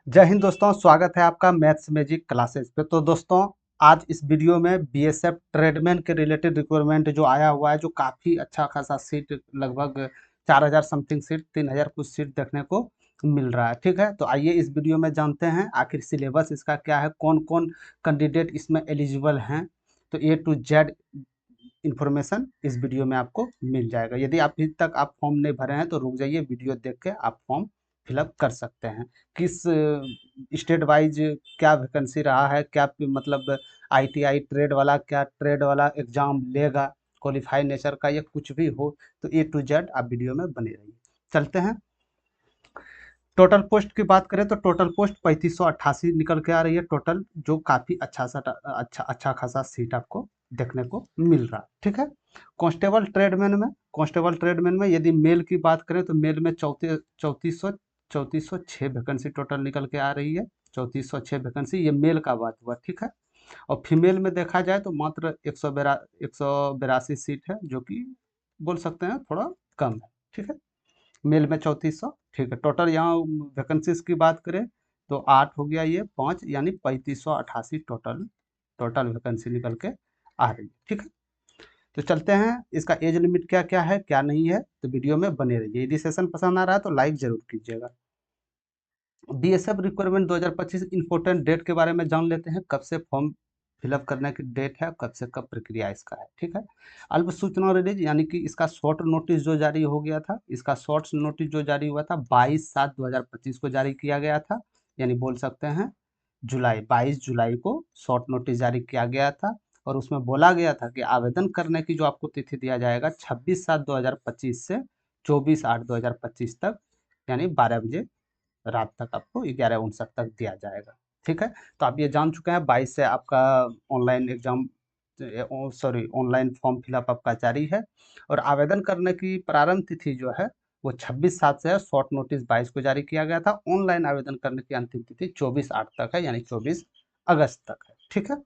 जय हिंद दोस्तों, स्वागत है आपका मैथ्स मैजिक क्लासेस पे। तो दोस्तों, आज इस वीडियो में बीएसएफ ट्रेडमैन के रिलेटेड रिक्वायरमेंट जो आया हुआ है, जो काफ़ी अच्छा खासा सीट, लगभग 4000 समथिंग सीट, 3000 कुछ सीट देखने को मिल रहा है। ठीक है, तो आइए इस वीडियो में जानते हैं आखिर सिलेबस इसका क्या है, कौन कौन कैंडिडेट इसमें एलिजिबल हैं। तो A to Z इन्फॉर्मेशन इस वीडियो में आपको मिल जाएगा। यदि आप अभी तक आप फॉर्म नहीं भरे हैं तो रुक जाइए, वीडियो देख के आप फॉर्म फिलअप कर सकते हैं। किस स्टेट वाइज क्या वैकेंसी रहा है, क्या मतलब आईटीआई ट्रेड वाला, क्या ट्रेड वाला एग्जाम लेगा, क्वालिफाई नेचर का, या कुछ भी हो, तो A to Z आप वीडियो में बने रहिए। चलते हैं। टोटल पोस्ट की बात करें तो टोटल पोस्ट 3588 निकल के आ रही है टोटल, जो काफ़ी अच्छा खासा सीट आपको देखने को मिल रहा है। ठीक है। कांस्टेबल ट्रेडमैन में यदि मेल की बात करें तो मेल में चौंतीस सौ छः वैकेंसी टोटल निकल के आ रही है। 3406 वैकेंसी, ये मेल का बात हुआ। ठीक है। और फीमेल में देखा जाए तो मात्र 182 सीट है, जो कि बोल सकते हैं थोड़ा कम है। ठीक है। मेल में 3400। ठीक है। टोटल यहाँ वैकेंसीज की बात करें तो 8 हो गया, ये 5 यानी 3588 टोटल टोटल वैकेंसी निकल के आ रही है। ठीक है। तो चलते हैं, इसका एज लिमिट क्या क्या है क्या नहीं है, तो वीडियो में बने रहिए। यदि सेशन पसंद आ रहा है तो लाइक जरूर कीजिएगा। बीएसएफ रिक्वायरमेंट 2025 इंपॉर्टेंट डेट के बारे में जान लेते हैं, कब से फॉर्म फिलअप करने की डेट है, कब से कब प्रक्रिया इसका है। ठीक है। अल्प सूचना रिलीज यानी कि इसका शॉर्ट नोटिस जो जारी हो गया था, इसका शॉर्ट नोटिस जो जारी हुआ था 22/7/2025 को जारी किया गया था। यानी बोल सकते हैं जुलाई, 22 जुलाई को शॉर्ट नोटिस जारी किया गया था। और उसमें बोला गया था कि आवेदन करने की जो आपको तिथि दिया जाएगा 26/7/2025 से 24/8/2025 तक, यानी 12 बजे रात तक आपको 11:59 तक दिया जाएगा। ठीक है। तो आप ये जान चुके हैं 22 से आपका online exam, sorry, online form fill up आपका जारी है। और आवेदन करने की प्रारंभ तिथि जो है वो 26/7 से है। शॉर्ट नोटिस 22 को जारी किया गया था। ऑनलाइन आवेदन करने की अंतिम तिथि 24/8 तक है, यानी 24 अगस्त तक है। ठीक है।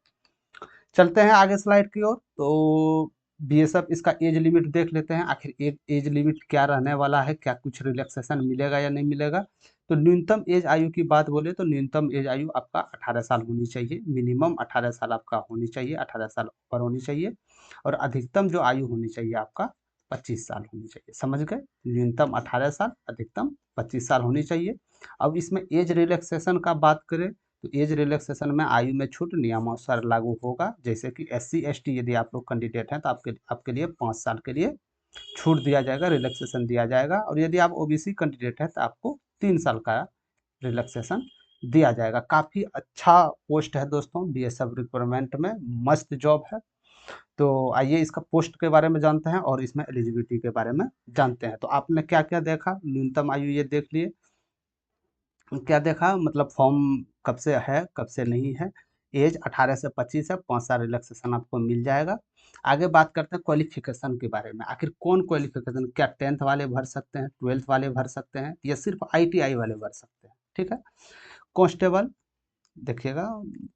चलते हैं आगे स्लाइड की ओर। तो बीएसएफ इसका एज लिमिट देख लेते हैं, आखिर एज लिमिट क्या रहने वाला है, क्या कुछ रिलैक्सेशन मिलेगा या नहीं मिलेगा। तो न्यूनतम एज आयु की बात बोले तो न्यूनतम एज आयु आपका 18 साल होनी चाहिए, मिनिमम 18 साल आपका होनी चाहिए, 18 साल ऊपर होनी चाहिए। और अधिकतम जो आयु होनी चाहिए आपका 25 साल होनी चाहिए। समझ गए, न्यूनतम 18 साल, अधिकतम 25 साल होनी चाहिए। अब इसमें एज रिलैक्सेशन का बात करें तो एज रिलैक्सेशन में आयु में छूट नियमानुसार लागू होगा। जैसे कि SC ST यदि आप लोग कैंडिडेट हैं तो आपके आपके लिए 5 साल के लिए छूट दिया जाएगा, रिलैक्सेशन दिया जाएगा। और यदि आप OBC कैंडिडेट हैं तो आपको 3 साल का रिलैक्सेशन दिया जाएगा। काफ़ी अच्छा पोस्ट है दोस्तों, BSF रिक्वायरमेंट में मस्त जॉब है। तो आइए इसका पोस्ट के बारे में जानते हैं और इसमें एलिजिबिलिटी के बारे में जानते हैं। तो आपने क्या क्या देखा, न्यूनतम आयु ये देख लिए, क्या देखा मतलब फॉर्म कब से है कब से नहीं है। एज 18 से 25 है, 5 साल रिलैक्सेशन आपको मिल जाएगा। आगे बात करते हैं क्वालिफिकेशन के बारे में, आखिर कौन क्वालिफिकेशन, क्या 10th वाले भर सकते हैं, 12th वाले भर सकते हैं, या सिर्फ ITI वाले भर सकते हैं। ठीक है। कांस्टेबल, देखिएगा,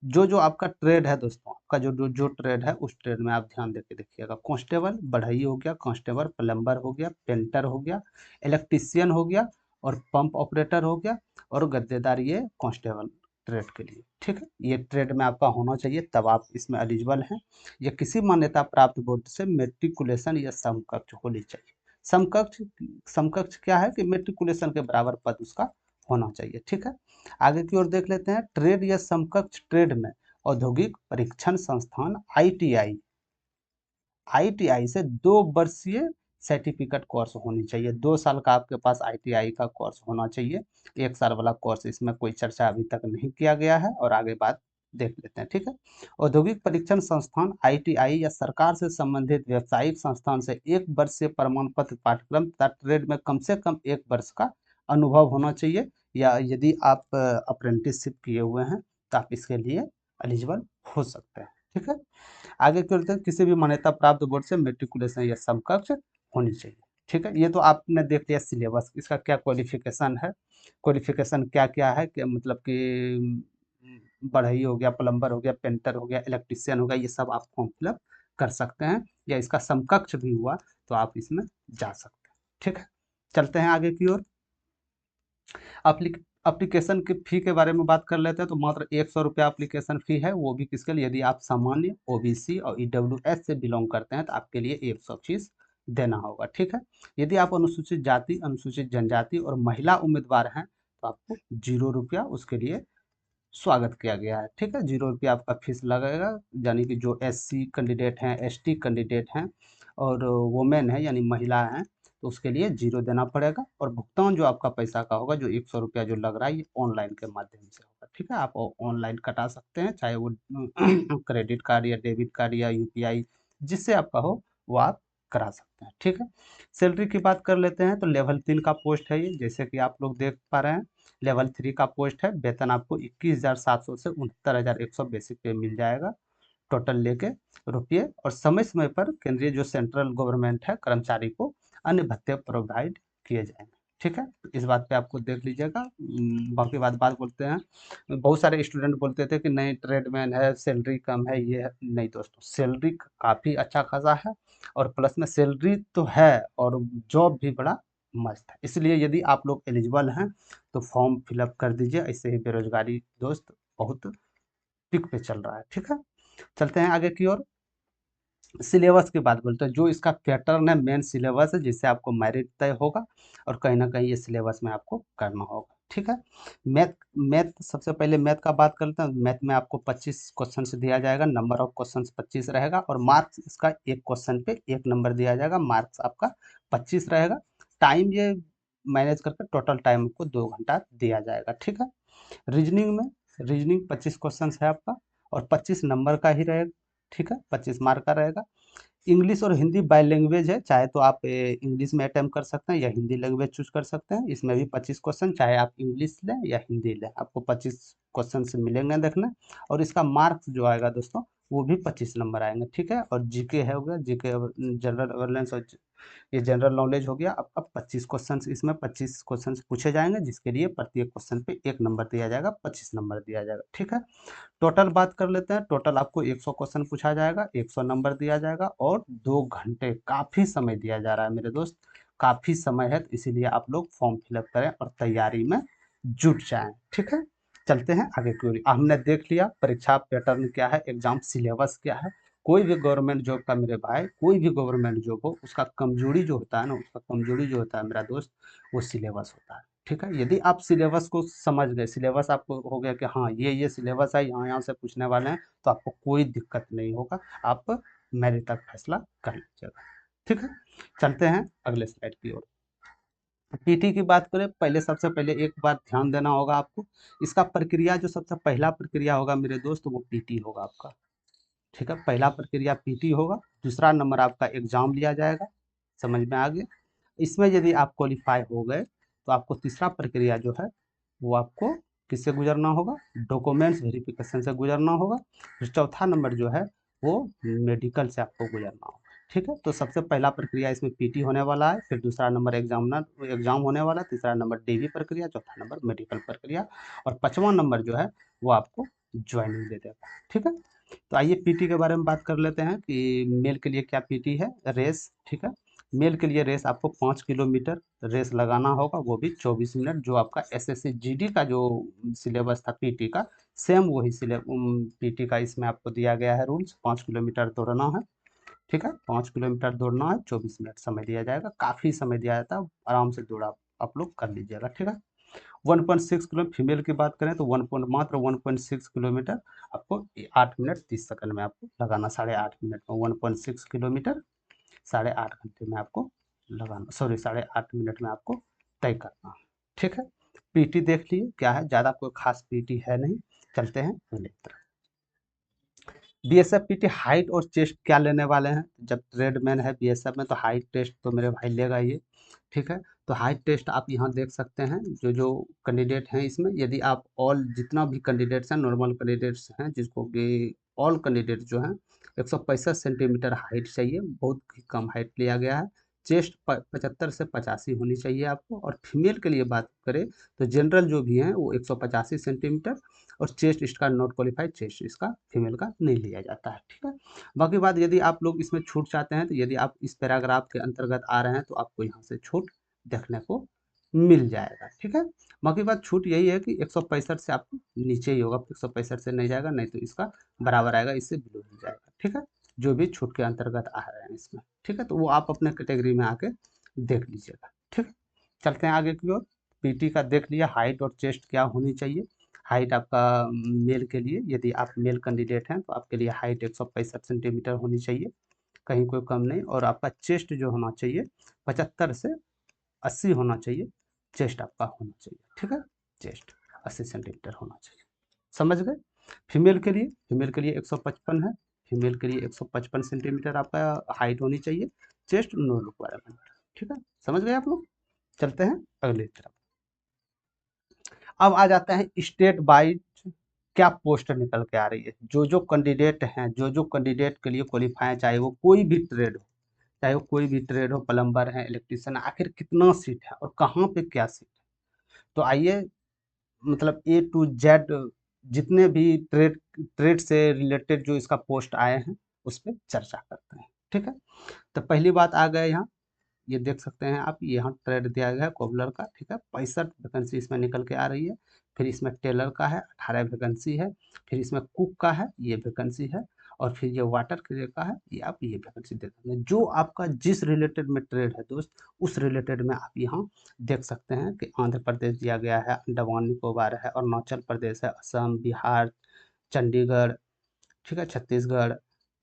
जो जो आपका ट्रेड है दोस्तों, आपका जो जो जो ट्रेड है उस ट्रेड में आप ध्यान देके देखिएगा। कांस्टेबल बढ़ई हो गया, कांस्टेबल प्लम्बर हो गया, पेंटर हो गया, इलेक्ट्रीशियन हो गया, और पंप ऑपरेटर हो गया, और गद्देदार, ये कांस्टेबल ट्रेड के लिए। ठीक है। ये ट्रेड में आपका होना चाहिए, तब आप इसमें एलिजिबल हैं। ये किसी मान्यता प्राप्त बोर्ड से मेट्रिकुलेशन या समकक्ष होनी चाहिए। समकक्ष, समकक्ष क्या है कि मेट्रिकुलेशन के बराबर पद उसका होना चाहिए। ठीक है। आगे की ओर देख लेते हैं। ट्रेड या समकक्ष ट्रेड में औद्योगिक परीक्षण संस्थान ITI, ITI से 2 वर्षीय सर्टिफिकेट कोर्स होनी चाहिए। 2 साल का आपके पास ITI का कोर्स होना चाहिए। 1 साल वाला कोर्स इसमें कोई चर्चा अभी तक नहीं किया गया है, और आगे बात देख लेते हैं। ठीक है। औद्योगिक परीक्षण संस्थान ITI या सरकार से संबंधित व्यावसायिक संस्थान से 1 वर्षीय प्रमाण पत्र पाठ्यक्रम तथा ट्रेड में कम से कम 1 वर्ष का अनुभव होना चाहिए। या यदि आप अप्रेंटिसशिप किए हुए हैं तो आप इसके लिए एलिजिबल हो सकते हैं। ठीक है। आगे की ओर देखते हैं, किसी भी मान्यता प्राप्त बोर्ड से मेट्रिकुलेशन या समकक्ष होनी चाहिए। ठीक है। ये तो आपने देख लिया सिलेबस, इसका क्या क्वालिफिकेशन है, क्वालिफिकेशन क्या क्या है, कि मतलब कि बढ़ई हो गया, प्लम्बर हो गया, पेंटर हो गया, इलेक्ट्रीशियन हो गया, ये सब आप फॉर्म फिलअप कर सकते हैं। या इसका समकक्ष भी हुआ तो आप इसमें जा सकते हैं। ठीक है। चलते हैं आगे की ओर। एप्लीकेशन की फ़ी के बारे में बात कर लेते हैं तो मात्र 100 रुपया एप्लीकेशन फ़ी है, वो भी किसके लिए, यदि आप सामान्य, ओबीसी और ईडब्ल्यूएस से बिलोंग करते हैं तो आपके लिए 100 फीस देना होगा, ठीक है। यदि आप अनुसूचित जाति, अनुसूचित जनजाति और महिला उम्मीदवार हैं तो आपको 0 रुपया उसके लिए स्वागत किया गया है, ठीक है। 0 रुपया आपका फीस लगेगा, यानी कि जो एससी कैंडिडेट हैं, एसटी कैंडिडेट हैं और वुमेन है यानी महिला हैं तो उसके लिए 0 देना पड़ेगा। और भुगतान जो आपका पैसा का होगा, जो 100 रुपया जो लग रहा है, ये ऑनलाइन के माध्यम से होगा, ठीक है। आप ऑनलाइन कटा सकते हैं, चाहे वो क्रेडिट कार्ड या डेबिट कार्ड या यूपीआई जिससे आपका हो वो आप करा सकते हैं, ठीक है। सैलरी की बात कर लेते हैं तो लेवल 3 का पोस्ट है ये, जैसे कि आप लोग देख पा रहे हैं। लेवल 3 का पोस्ट है, वेतन आपको 21,700 से 69,100 बेसिक पे मिल जाएगा टोटल लेके रुपये। और समय समय पर केंद्रीय जो सेंट्रल गवर्नमेंट है कर्मचारी को अन्य भत्ते प्रोवाइड किए जाएंगे, ठीक है। तो इस बात पे आपको देख लीजिएगा। बाकी बात बोलते हैं, बहुत सारे स्टूडेंट बोलते थे कि नहीं ट्रेडमैन है, सैलरी कम है, ये है। नहीं दोस्तों, सैलरी काफ़ी अच्छा खासा है और प्लस में सैलरी तो है और जॉब भी बड़ा मस्त है। इसलिए यदि आप लोग एलिजिबल हैं तो फॉर्म फिलअप कर दीजिए। ऐसे ही बेरोजगारी दोस्त बहुत पिक पे चल रहा है, ठीक है। चलते हैं आगे की ओर। सिलेबस की बात बोलते हैं, जो इसका पैटर्न है, मेन सिलेबस है जिससे आपको मेरिट तय होगा और कहीं ना कहीं ये सिलेबस में आपको करना होगा, ठीक है। मैथ मैथ सबसे पहले मैथ का बात करते हैं। मैथ में आपको 25 क्वेश्चन से दिया जाएगा, नंबर ऑफ क्वेश्चन 25 रहेगा और मार्क्स इसका एक क्वेश्चन पे 1 नंबर दिया जाएगा, मार्क्स आपका 25 रहेगा। टाइम ये मैनेज करके टोटल टाइम आपको 2 घंटा दिया जाएगा, ठीक है। रीजनिंग में, रीजनिंग 25 क्वेश्चन है आपका और 25 नंबर का ही रहेगा, ठीक है, 25 मार्क का रहेगा। इंग्लिश और हिंदी बाय लैंग्वेज है, चाहे तो आप इंग्लिश में अटेम्प्ट कर सकते हैं या हिंदी लैंग्वेज चूज कर सकते हैं। इसमें भी 25 क्वेश्चन, चाहे आप इंग्लिश लें या हिंदी लें, आपको 25 क्वेश्चन से मिलेंगे देखना। और इसका मार्क्स जो आएगा दोस्तों वो भी 25 नंबर आएंगे, ठीक है। और जीके है होगा, जीके जनरल अवेयरनेस और ये जनरल नॉलेज हो गया आपका। 25 क्वेश्चन, इसमें 25 क्वेश्चन पूछे जाएंगे जिसके लिए प्रत्येक क्वेश्चन पे 1 नंबर दिया जाएगा, 25 नंबर दिया जाएगा, ठीक है। टोटल बात कर लेते हैं। टोटल आपको 100 क्वेश्चन पूछा जाएगा, 100 नंबर दिया जाएगा और 2 घंटे, काफ़ी समय दिया जा रहा है मेरे दोस्त, काफ़ी समय है। तो इसीलिए आप लोग फॉर्म फिलअप करें और तैयारी में जुट जाएं, ठीक है। चलते हैं आगे की ओर। हमने देख लिया परीक्षा पैटर्न क्या है, एग्जाम सिलेबस क्या है। कोई भी गवर्नमेंट जॉब का मेरे भाई, कोई भी गवर्नमेंट जॉब हो, उसका कमजोरी जो होता है ना, उसका कमजोरी जो होता है मेरा दोस्त, वो सिलेबस होता है, ठीक है। यदि आप सिलेबस को समझ गए, सिलेबस आपको हो गया कि हाँ ये सिलेबस है, यहाँ यहाँ से पूछने वाले हैं, तो आपको कोई दिक्कत नहीं होगा, आप मेरिट तक फैसला कर लीजिएगा, ठीक है। चलते हैं अगले स्लाइड की ओर। पीटी की बात करें, पहले सबसे पहले एक बार ध्यान देना होगा आपको, इसका प्रक्रिया जो सबसे पहला प्रक्रिया होगा मेरे दोस्त वो पीटी होगा आपका, ठीक है। पहला प्रक्रिया पीटी होगा। दूसरा नंबर आपका एग्जाम लिया जाएगा, समझ में आ गया। इसमें यदि आप क्वालिफाई हो गए तो आपको तीसरा प्रक्रिया जो है वो आपको किससे गुजरना होगा, डॉक्यूमेंट्स वेरिफिकेशन से गुजरना होगा। फिर चौथा नंबर जो है वो मेडिकल से आपको गुजरना होगा, ठीक है। तो सबसे पहला प्रक्रिया इसमें पीटी होने वाला है, फिर दूसरा नंबर एग्जाम होने वाला है, तीसरा नंबर डीवी प्रक्रिया, चौथा नंबर मेडिकल प्रक्रिया और 5वां नंबर जो है वो आपको ज्वाइनिंग दे देगा, ठीक है। तो आइए पीटी के बारे में बात कर लेते हैं कि मेल के लिए क्या पीटी है, रेस, ठीक है। मेल के लिए रेस आपको 5 किलोमीटर रेस लगाना होगा, वो भी 24 मिनट। जो आपका एसएससी जीडी का जो सिलेबस था पीटी का, सेम वही पीटी का इसमें आपको दिया गया है रूल्स। 5 किलोमीटर दौड़ना है, ठीक है, 5 किलोमीटर दौड़ना है, 24 मिनट समय दिया जाएगा, काफ़ी समय दिया जाता है, आराम से दौड़ आप लोग कर लीजिएगा, ठीक है। 1.6 किलो फीमेल की बात करें तो मात्र 1.6 किलोमीटर आपको 8 मिनट 30 सेकंड में आपको लगाना, 8.5 मिनट में 1.6 किलोमीटर 8.5 घंटे में आपको लगाना, सॉरी 8.5 मिनट में आपको तय करना, ठीक है। पीटी देख लिए क्या है, ज़्यादा कोई खास पीटी है नहीं। चलते हैं अगले तरफ। बीएसएफ पीटी हाइट और चेस्ट क्या लेने वाले हैं, जब ट्रेडमैन है बीएसएफ में तो हाइट टेस्ट तो मेरे भाई लेगा ये, ठीक है। तो हाइट टेस्ट आप यहाँ देख सकते हैं, जो जो कैंडिडेट हैं इसमें, यदि आप ऑल जितना भी कैंडिडेट्स हैं, नॉर्मल कैंडिडेट्स हैं जिसको कि ऑल कैंडिडेट जो हैं 165 सेंटीमीटर हाइट चाहिए, बहुत ही कम हाइट लिया गया है। चेस्ट 75 से 85 होनी चाहिए आपको। और फीमेल के लिए बात करें तो जनरल जो भी हैं वो 185 सेंटीमीटर और चेस्ट इसका नॉट क्वालिफाइड, चेस्ट इसका फीमेल का नहीं लिया जाता है, ठीक है। बाकी बात, यदि आप लोग इसमें छूट चाहते हैं तो यदि आप इस पैराग्राफ के अंतर्गत आ रहे हैं तो आपको यहाँ से छूट देखने को मिल जाएगा, ठीक है। बाकी बात छूट यही है कि 165 से आपको नीचे ही होगा, 165 से नहीं जाएगा, नहीं तो इसका बराबर आएगा, इससे बिलो ही जाएगा, ठीक है। जो भी छूट के अंतर्गत आ रहे हैं इसमें, ठीक है, तो वो आप अपने कैटेगरी में आके देख लीजिएगा, ठीक है। चलते हैं आगे की ओर। पीटी का देख लिया, हाइट और चेस्ट क्या होनी चाहिए। हाइट आपका मेल के लिए, यदि आप मेल कैंडिडेट हैं तो आपके लिए हाइट 165 सेंटीमीटर होनी चाहिए, कहीं कोई कम नहीं। और आपका चेस्ट जो होना चाहिए 75 से 80 होना चाहिए, चेस्ट आपका होना चाहिए, ठीक है। चेस्ट 80 सेंटीमीटर होना चाहिए, समझ गए। फीमेल के लिए 155 है, फीमेल के लिए 155 सेंटीमीटर आपका हाइट होनी चाहिए, चेस्ट नो रिक्वायरमेंट, ठीक है। समझ गए आप लोग। चलते हैं अगले तरफ। अब आ जाता है स्टेट वाइज क्या पोस्ट निकल के आ रही है। जो जो कैंडिडेट हैं, जो जो कैंडिडेट के लिए क्वालिफाई, चाहे वो कोई भी ट्रेड हो, चाहे वो कोई भी ट्रेड हो, प्लम्बर है, इलेक्ट्रिशियन, आखिर कितना सीट है और कहाँ पे क्या सीट है। तो आइए, मतलब ए टू जेड जितने भी ट्रेड से रिलेटेड जो इसका पोस्ट आए हैं उस पर चर्चा करते हैं, ठीक है। तो पहली बात आ गया यहाँ, ये देख सकते हैं आप, यहाँ ट्रेड दिया गया है कोबलर का, ठीक है। 65 वैकेंसी इसमें निकल के आ रही है। फिर इसमें टेलर का है, 18 वैकेंसी है। फिर इसमें कुक का है, ये वैकेंसी है। और फिर ये वाटर के का है, ये आप ये वैकेंसी देख सकते हैं। जो आपका जिस रिलेटेड में ट्रेड है दोस्त, उस रिलेटेड में आप यहाँ देख सकते हैं कि आंध्र प्रदेश दिया गया है, अंडमान निकोबार है, अरुणाचल प्रदेश है, असम, बिहार, चंडीगढ़, ठीक है, छत्तीसगढ़,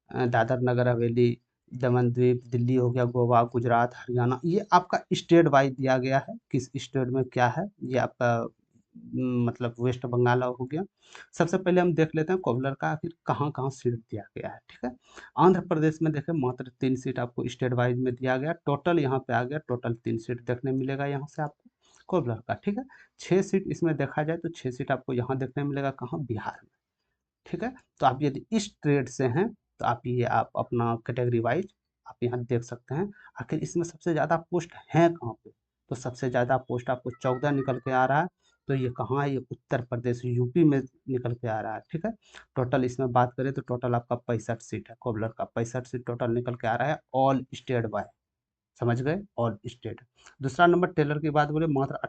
दादर नगर हवेली, दमन द्वीप, दिल्ली हो गया, गोवा, गुजरात, हरियाणा, ये आपका स्टेट वाइज दिया गया है, किस स्टेट में क्या है। ये आपका मतलब वेस्ट बंगाल हो गया। सबसे पहले हम देख लेते हैं कोबलर का आखिर कहाँ कहाँ सीट दिया गया है, ठीक है। आंध्र प्रदेश में देखें मात्र 3 सीट आपको स्टेट वाइज में दिया गया, टोटल यहाँ पे आ गया, टोटल 3 सीट देखने मिलेगा यहाँ से आपको कोबलर का, ठीक है। 6 सीट इसमें देखा जाए तो 6 सीट आपको यहाँ देखने मिलेगा, कहाँ, बिहार में, ठीक है। तो आप यदि इस ट्रेड से हैं तो आप अपना कैटेगरी वाइज आप यहाँ देख सकते हैं। आखिर इसमें सबसे ज़्यादा पोस्ट हैं कहाँ पे, तो सबसे ज़्यादा पोस्ट आपको 14 निकल के आ रहा है। तो ये कहाँ है, ये उत्तर प्रदेश यूपी में निकल के आ रहा है, ठीक है। टोटल इसमें बात करें तो टोटल आपका 65 सीट है, कोबलर का 65 सीट टोटल निकल के आ रहा है, ऑल स्टेट वाइज, समझ गए, ऑल स्टेट। दूसरा नंबर टेलर की बात बोले, मात्र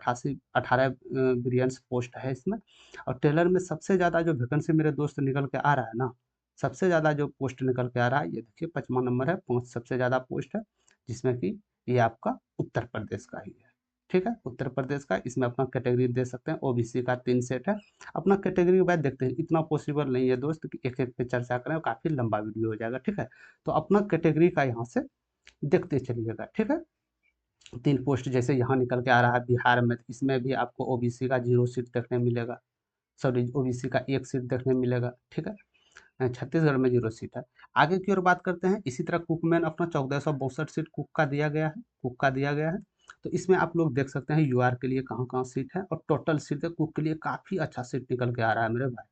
18 वेरिएंट्स पोस्ट है इसमें। और टेलर में सबसे ज़्यादा जो वैकेंसी मेरे दोस्त निकल के आ रहा है ना, सबसे ज़्यादा जो पोस्ट निकल के आ रहा है, ये देखिए 5वां नंबर है, 5 सबसे ज़्यादा पोस्ट है, जिसमें कि ये आपका उत्तर प्रदेश का ही है, ठीक है। उत्तर प्रदेश का, इसमें अपना कैटेगरी दे सकते हैं, ओबीसी का 3 सेट है। अपना कैटेगरी के बाद देखते हैं, इतना पॉसिबल नहीं है दोस्त कि एक एक पे चर्चा करें, काफ़ी लंबा वीडियो हो जाएगा, ठीक है। तो अपना कैटेगरी का यहाँ से देखते चलिएगा, ठीक है। 3 पोस्ट जैसे यहाँ निकल के आ रहा है बिहार में, इसमें भी आपको ओबीसी का 0 सीट देखने मिलेगा, सॉरी ओबीसी का 1 सीट देखने मिलेगा, ठीक है। छत्तीसगढ़ में 0 सीट है। आगे की ओर बात करते हैं, इसी तरह कुकमैन अपना 1462 सीट कुक का दिया गया है, कुक का दिया गया है। तो इसमें आप लोग देख सकते हैं यूआर के लिए कहाँ कहाँ सीट है, और टोटल सीट है कुक के लिए काफ़ी अच्छा सीट निकल के आ रहा है मेरे भाई,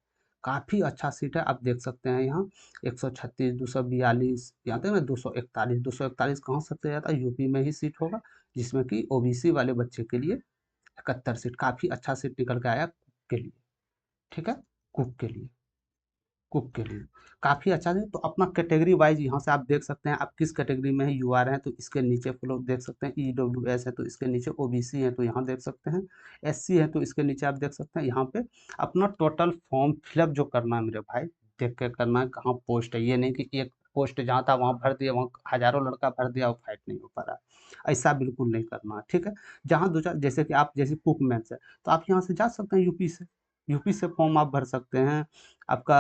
काफ़ी अच्छा सीट है। आप देख सकते हैं यहाँ 136, 242, यहाँ तक ना 241, 241 कहाँ सबसे ज़्यादा, यूपी में ही सीट होगा, जिसमें कि ओबीसी वाले बच्चे के लिए 71 सीट, काफ़ी अच्छा सीट निकल के आया कुक के लिए, ठीक है। कुक के लिए, कुक के लिए काफ़ी अच्छा है। तो अपना कैटेगरी वाइज यहाँ से आप देख सकते हैं, आप किस कैटेगरी में है, यूआर हैं तो इसके नीचे लोग देख सकते हैं, ईडब्ल्यूएस है तो इसके नीचे, ओबीसी है तो यहाँ देख सकते हैं, एससी है तो इसके नीचे आप देख सकते हैं। यहाँ पे अपना टोटल फॉर्म फिलअप जो करना है मेरे भाई, देख के करना है कहाँ पोस्ट है, ये नहीं कि एक पोस्ट जहाँ था वहाँ भर दिया, वहाँ हजारों लड़का भर दिया और फाइट नहीं हो पा रहा है, ऐसा बिल्कुल नहीं करना है, ठीक है। जहाँ दो चार, जैसे कि आप जैसे कुक मैन से, तो आप यहाँ से जा सकते हैं, यूपी से फॉर्म आप भर सकते हैं। आपका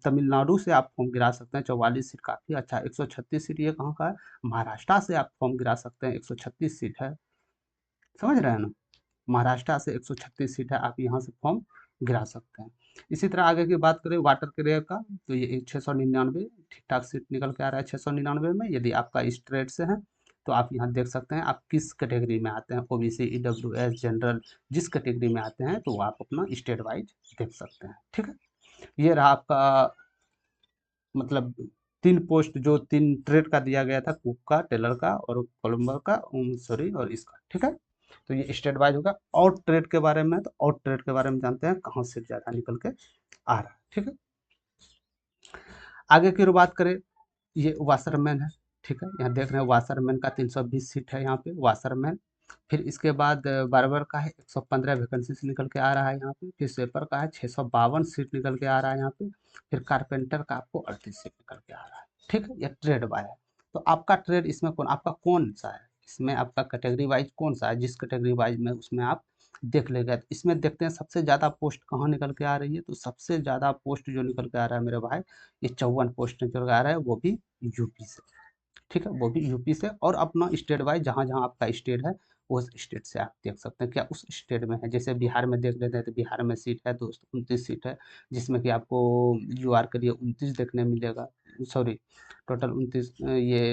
तमिलनाडु से आप फॉर्म गिरा सकते हैं, 44 सीट काफ़ी अच्छा है। 136 सीट ये कहाँ का है, महाराष्ट्र से आप फॉर्म गिरा सकते हैं, 136 सीट है, समझ रहे हैं ना। महाराष्ट्र से 136 सीट है, आप यहाँ से फॉर्म गिरा सकते हैं। इसी तरह आगे की बात करें वाटर कैरियर का, तो ये 699 ठीक ठाक सीट निकल के आ रहा है 699 में। यदि आपका स्ट्रेट से है तो आप यहाँ देख सकते हैं आप किस कैटेगरी में आते हैं, ओबीसी, ईडब्ल्यूएस, जनरल, जिस कैटेगरी में आते हैं तो आप अपना स्टेट वाइज देख सकते हैं, ठीक है। ये रहा आपका, मतलब 3 पोस्ट जो 3 ट्रेड का दिया गया था, कुक का, टेलर का और कोलंबर का, सॉरी, और इसका, ठीक है। तो ये स्टेट वाइज होगा। और ट्रेड के बारे में, तो और ट्रेड के बारे में जानते हैं कहाँ से ज़्यादा निकल के आ रहा है, ठीक है। आगे की ओर बात करें, ये वाशरमैन है, ठीक है। यहाँ देख रहे हैं वाशरमैन का 320 सीट है, यहाँ पे वाशरमैन, फिर इसके बाद बार्बर का है 115 वैकेंसी निकल के आ रहा है यहाँ पे। फिर स्वेपर का है 652 सीट निकल के आ रहा है यहाँ पे। फिर कारपेंटर का आपको 38 सीट निकल के आ रहा है, ठीक है। यह ट्रेड वाइज है। तो आपका ट्रेड इसमें कौन, आपका कौन सा है, इसमें आपका कैटेगरी वाइज कौन सा है, जिस कैटेगरी वाइज में उसमें आप देख लेगा। तो इसमें देखते हैं सबसे ज़्यादा पोस्ट कहाँ निकल के आ रही है। तो सबसे ज़्यादा पोस्ट जो निकल के आ रहा है मेरे भाई, ये 54 पोस्ट निकल के आ रहा है, वो भी यूपी से, ठीक है, वो भी यूपी से। और अपना स्टेट वाइज जहाँ जहाँ आपका स्टेट है उस स्टेट से आप देख सकते हैं क्या उस स्टेट में है। जैसे बिहार में देख लेते हैं तो बिहार में सीट है दोस्त 29 सीट है, जिसमें कि आपको यूआर के लिए 29 देखने मिलेगा, सॉरी टोटल 29, ये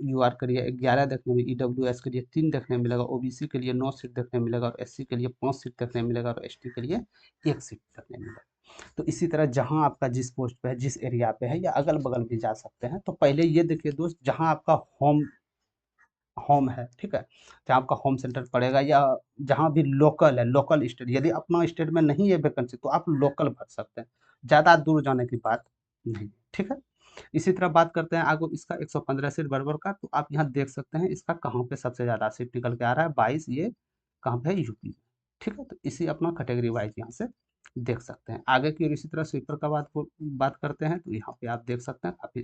यूआर के लिए 11 देखने में, ईडब्ल्यूएस के लिए 3 देखने मिलेगा, ओबीसी के लिए 9 सीट देखने मिलेगा, और एससी के लिए 5 सीट देखने मिलेगा, और एसटी के लिए 1 सीट देखने मिलेगा। तो इसी तरह जहाँ आपका जिस पोस्ट पे है, जिस एरिया पे है, या अगल बगल भी जा सकते हैं। तो पहले ये देखिए दोस्त, जहाँ आपका होम होम है, ठीक है, जहाँ आपका होम सेंटर पड़ेगा, या जहाँ भी लोकल है, लोकल स्टेट, यदि अपना स्टेट में नहीं है वैकेंसी तो आप लोकल भर सकते हैं, ज़्यादा दूर जाने की बात नहीं, ठीक है। इसी तरह बात करते हैं आगे इसका 115 सीट बराबर का। तो आप यहाँ देख सकते हैं इसका कहाँ पे सबसे ज़्यादा सीट निकल के आ रहा है, 22, ये कहाँ पे है, यूपी में, ठीक है। तो इसी अपना कैटेगरी वाइज यहाँ से देख सकते हैं आगे की। और इसी तरह स्वीपर का बात करते हैं, तो यहाँ पे आप देख सकते हैं काफ़ी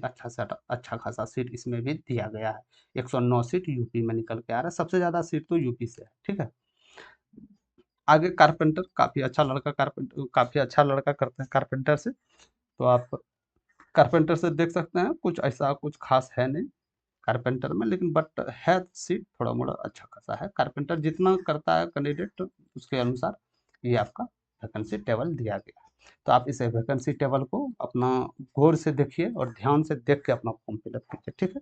अच्छा खासा सीट इसमें भी दिया गया है। 109 सीट यूपी में निकल के आ रहा है, सबसे ज़्यादा सीट तो यूपी से है, ठीक है। आगे कारपेंटर, काफ़ी अच्छा लड़का करते हैं कारपेंटर से। तो आप कारपेंटर से देख सकते हैं कुछ ऐसा कुछ खास है नहीं कारपेंटर में, लेकिन बट है सीट थोड़ा मोड़ा अच्छा खासा है। कारपेंटर जितना करता है कैंडिडेट उसके अनुसार ये आपका वैकेंसी टेबल दिया गया है। तो आप इस वैकेंसी टेबल को अपना गौर से देखिए और ध्यान से देख के अपना फॉर्म फिलअप कीजिए, ठीक है।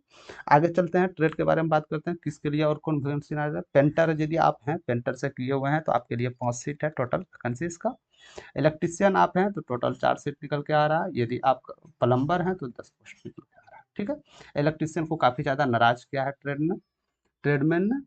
आगे चलते हैं, ट्रेड के बारे में बात करते हैं, किसके लिए और कौन वैकेंसी आ रहा है। पेंटर यदि आप हैं, पेंटर से किए हुए हैं, तो आपके लिए 5 सीट है टोटल वैकेंसी इसका। इलेक्ट्रिशियन आप हैं तो टोटल 4 सीट निकल के आ रहा है। यदि आप प्लम्बर हैं तो 10 पोस्ट निकल के आ रहा है, ठीक है। इलेक्ट्रिशियन को काफ़ी ज़्यादा नाराज किया है ट्रेडमैन ने।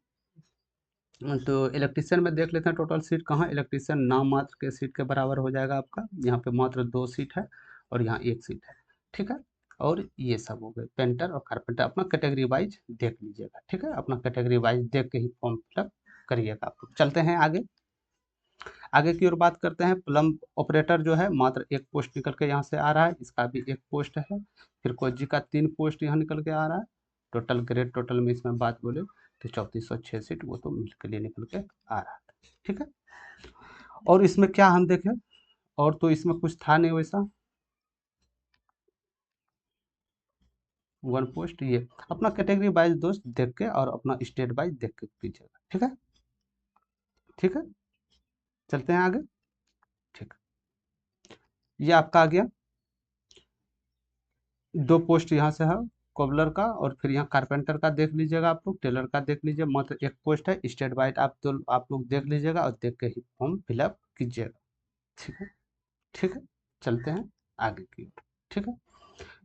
तो इलेक्ट्रिशियन में देख लेते हैं टोटल सीट कहाँ, इलेक्ट्रिशियन नाम मात्र के सीट के बराबर हो जाएगा आपका। यहाँ पे मात्र 2 सीट है और यहाँ 1 सीट है, ठीक है। और ये सब हो गए पेंटर और कारपेंटर। अपना कैटेगरी वाइज देख लीजिएगा, ठीक है, अपना कैटेगरी वाइज देख के ही फॉर्म फिलअप करिएगा। आप लोग चलते हैं आगे। आगे की ओर बात करते हैं, प्लम्ब ऑपरेटर जो है मात्र 1 पोस्ट निकल के यहाँ से आ रहा है, इसका भी 1 पोस्ट है। फिर कोजी का 3 पोस्ट यहाँ निकल के आ रहा है। टोटल ग्रेड टोटल में इसमें बात बोले तो 3406 सीट वो तो मिल के लिए निकल के आ रहा है, ठीक है। और इसमें क्या हम देखें, और तो इसमें कुछ था नहीं वैसा। 1 पोस्ट ये अपना कैटेगरी वाइज दोस्त देख के और अपना स्टेट वाइज देख के कीजिएगा, ठीक है, ठीक है। चलते हैं आगे, ठीक। ये आपका आ गया 2 पोस्ट यहाँ से है कोबलर का, और फिर यहाँ कारपेंटर का देख लीजिएगा आप लोग, टेलर का देख लीजिए, मात्र 1 पोस्ट है। स्टेट वाइज आप लोग देख लीजिएगा और देख के ही फॉर्म फिलअप कीजिएगा, ठीक है, ठीक है। चलते हैं आगे की ओर, ठीक है।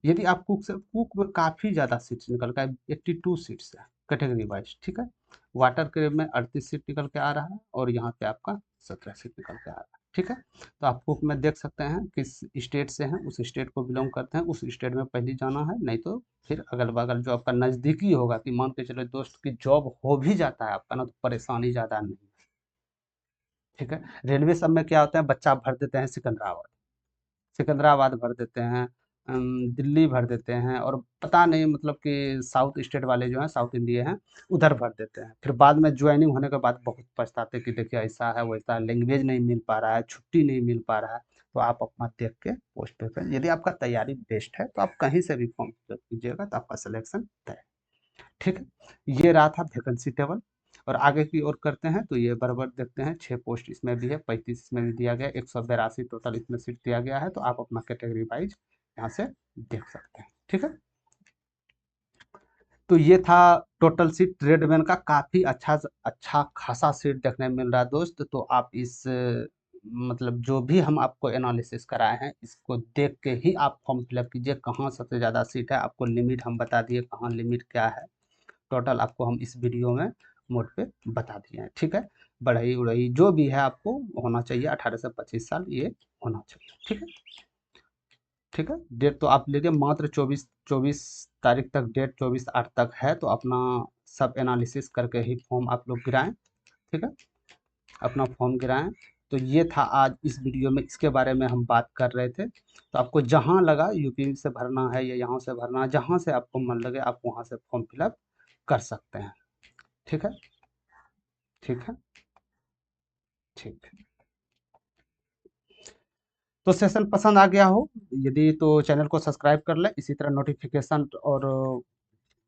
यदि आप कुक में काफ़ी ज़्यादा सीट्स निकल का 82 सीट्स है कैटेगरी वाइज, ठीक है। वाटर के में 38 सीट निकल के आ रहा है, और यहाँ पे आपका 17 सीट निकल के आ रहा है, ठीक है। तो आप कुक में देख सकते हैं किस स्टेट से हैं, उस स्टेट को बिलोंग करते हैं, उस स्टेट में पहले जाना है, नहीं तो फिर अगल बगल जो आपका नज़दीकी होगा, कि मान के चलो दोस्त की जॉब हो भी जाता है आपका ना, तो परेशानी ज़्यादा नहीं, ठीक है। रेलवे सब में क्या होता है, बच्चा भर देते हैं सिकंदराबाद, भर देते हैं, दिल्ली भर देते हैं, और पता नहीं मतलब कि साउथ स्टेट वाले जो हैं, साउथ इंडिया हैं, उधर भर देते हैं। फिर बाद में ज्वाइनिंग होने के बाद बहुत पछताते हैं कि देखिए ऐसा है वैसा है, लैंग्वेज नहीं मिल पा रहा है, छुट्टी नहीं मिल पा रहा है। तो आप अपना देख के पोस्ट पे करें। यदि आपका तैयारी बेस्ट है तो आप कहीं से भी फॉर्म फिलअप कीजिएगा तो आपका सिलेक्शन तय है, ठीक है। ये रहा था वैकेंसी टेबल। और आगे की ओर करते हैं, तो ये बराबर देखते हैं 6 पोस्ट इसमें भी है, 35 इसमें भी दिया गया, 182 टोटल इसमें सीट दिया गया है। तो आप अपना कैटेगरी वाइज यहाँ से देख सकते हैं, ठीक है। तो ये था टोटल सीट ट्रेडमैन का, काफ़ी अच्छा खासा सीट देखने में मिल रहा है दोस्त। तो आप इस मतलब जो भी हम आपको एनालिसिस कराए हैं, इसको देख के ही आप फॉर्म फिलअप कीजिए। कहाँ सबसे ज़्यादा सीट है, आपको लिमिट हम बता दिए, कहाँ लिमिट क्या है, टोटल आपको हम इस वीडियो में मोड पे बता दिए हैं, ठीक है। बढ़ई उड़ई जो भी है आपको होना चाहिए, 18 से 25 साल ये होना चाहिए, ठीक है, ठीक है। डेट तो आप लीजिए मात्र 24 तारीख तक, डेट 24/8 तक है। तो अपना सब एनालिसिस करके ही फॉर्म आप लोग गिराएं, ठीक है, अपना फॉर्म गिराएं। तो ये था आज इस वीडियो में, इसके बारे में हम बात कर रहे थे। तो आपको जहाँ लगा यूपी से भरना है या यहाँ से भरना है, जहाँ से आपको मन लगे आप वहाँ से फॉर्म फिलअप कर सकते हैं, ठीक है, ठीक है, ठीक है। तो सेशन पसंद आ गया हो यदि तो चैनल को सब्सक्राइब कर लें, इसी तरह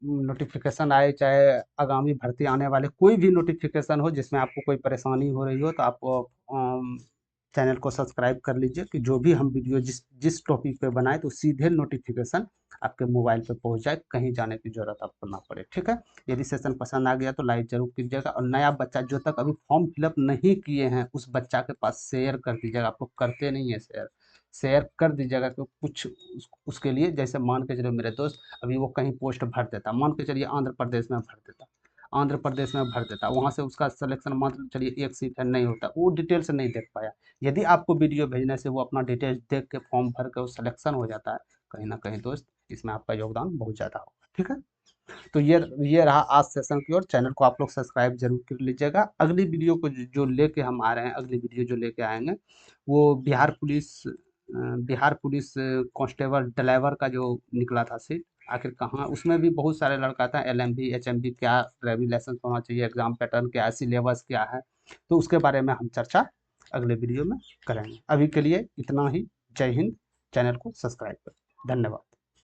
नोटिफिकेशन आए, चाहे आगामी भर्ती आने वाले कोई भी नोटिफिकेशन हो जिसमें आपको कोई परेशानी हो रही हो, तो आप चैनल को सब्सक्राइब कर लीजिए कि जो भी हम वीडियो जिस जिस टॉपिक पे बनाए तो सीधे नोटिफिकेशन आपके मोबाइल पे पहुंच जाए, कहीं जाने की ज़रूरत आपको ना पड़े, ठीक है। यदि सेशन पसंद आ गया तो लाइक ज़रूर कीजिएगा, और नया बच्चा जो तक अभी फॉर्म फिलअप नहीं किए हैं उस बच्चा के पास शेयर कर दीजिएगा, आप लोग करते नहीं है शेयर, शेयर कर दीजिएगा। तो कुछ उसके लिए, जैसे मान के चलो मेरे दोस्त अभी वो कहीं पोस्ट भर देता, मान के चलिए आंध्र प्रदेश में भर देता, आंध्र प्रदेश में भर देता, वहाँ से उसका सिलेक्शन मान के चलिए एक सीट है नहीं होता, वो डिटेल से नहीं देख पाया। यदि आपको वीडियो भेजने से वो अपना डिटेल्स देख के फॉर्म भर के वो सिलेक्शन हो जाता है, कहीं ना कहीं दोस्त इसमें आपका योगदान बहुत ज़्यादा होगा, ठीक है। तो ये रहा आज सेशन की ओर। चैनल को आप लोग सब्सक्राइब जरूर कर लीजिएगा। अगली वीडियो को जो लेके हम आ रहे हैं, अगली वीडियो जो लेके आएंगे वो बिहार पुलिस कांस्टेबल ड्राइवर का जो निकला था सीट, आखिर कहाँ, उसमें भी बहुत सारे लड़का था, LMB HMB क्या, ड्राइविंग लाइसेंस होना चाहिए, एग्जाम पैटर्न क्या है, सिलेबस क्या है, तो उसके बारे में हम चर्चा अगले वीडियो में करेंगे। अभी के लिए इतना ही। जय हिंद। चैनल को सब्सक्राइब करें। धन्यवाद।